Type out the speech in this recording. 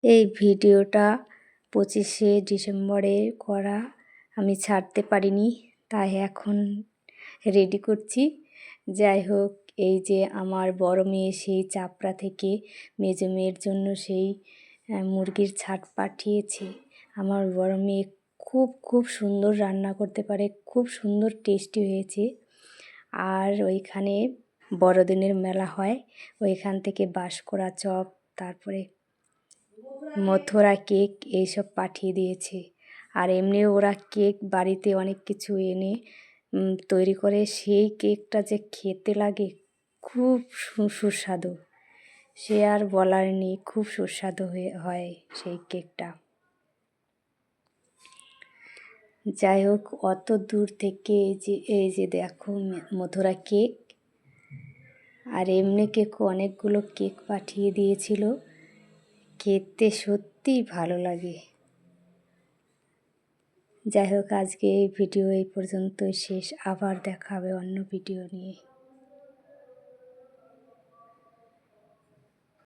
এই ভিডিওটা 25শে ডিসেম্বরে করা, আমি ছাড়তে পারিনি, তাই এখন রেডি করছি। যাই হোক, এই যে আমার বড় মেয়ে সেই চাপড়া থেকে মেজো মেয়ের জন্য সেই মুরগির ছাট পাঠিয়েছে। আমার বড় মেয়ে খুব খুব সুন্দর রান্না করতে পারে, খুব সুন্দর টেস্টি হয়েছে। আর ওইখানে বড়দিনের মেলা হয়, ওইখান থেকে বাঁশকড়া চপ, তারপরে মথুরা কেক এইসব পাঠিয়ে দিয়েছে। আর এমনিও ওরা কেক বাড়িতে অনেক কিছু এনে তৈরি করে, সেই কেকটা যে খেতে লাগে খুব সুস্বাদু, সে আর বলার নেই, খুব সুস্বাদু হয় সেই কেকটা। যাই হোক, অত দূর থেকে এই যে দেখো মথুরা কেক আর এমনি কেক, অনেকগুলো কেক পাঠিয়ে দিয়েছিল, খেতে সত্যিই ভালো লাগে। যাই হোক, আজকে এই ভিডিও এই পর্যন্তই শেষ, আবার দেখা হবে অন্য ভিডিও নিয়ে।